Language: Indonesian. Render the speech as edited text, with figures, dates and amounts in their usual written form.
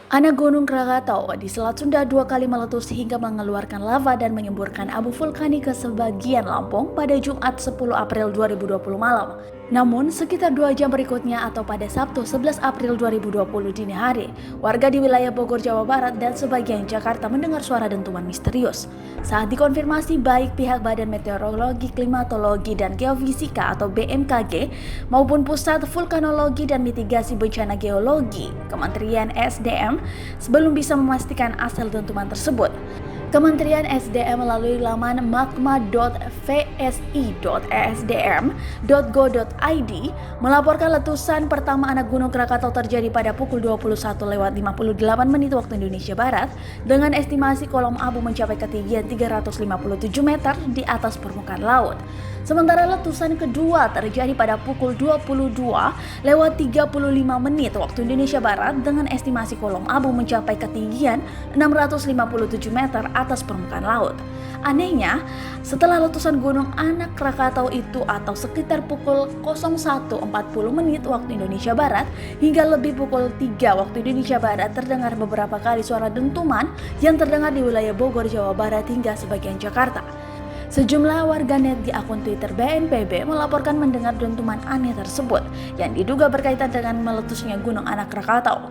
Anak Gunung Krakatau di Selat Sunda 2 kali meletus hingga mengeluarkan lava dan menyemburkan abu vulkanik ke sebagian Lampung pada Jumat 10 April 2020 malam. Namun, sekitar 2 jam berikutnya atau pada Sabtu 11 April 2020 dini hari, warga di wilayah Bogor, Jawa Barat dan sebagian Jakarta mendengar suara dentuman misterius. Saat dikonfirmasi baik pihak Badan Meteorologi, Klimatologi, dan Geofisika atau BMKG maupun Pusat Vulkanologi dan Mitigasi Bencana Geologi, Kementerian SDM, sebelum bisa memastikan asal dentuman tersebut. Kementerian SDM melalui laman magma.vsi.esdm.go.id melaporkan letusan pertama anak Gunung Krakatau terjadi pada pukul 21.58 waktu Indonesia Barat dengan estimasi kolom abu mencapai ketinggian 357 meter di atas permukaan laut. Sementara letusan kedua terjadi pada pukul 22.35 waktu Indonesia Barat dengan estimasi kolom abu mencapai ketinggian 657 meter atas permukaan laut. Anehnya, setelah letusan Gunung Anak Krakatau itu atau sekitar pukul 01.40 waktu Indonesia Barat hingga lebih pukul 3 waktu Indonesia Barat terdengar beberapa kali suara dentuman yang terdengar di wilayah Bogor, Jawa Barat hingga sebagian Jakarta. Sejumlah warganet di akun Twitter BNPB melaporkan mendengar dentuman aneh tersebut yang diduga berkaitan dengan meletusnya Gunung Anak Krakatau.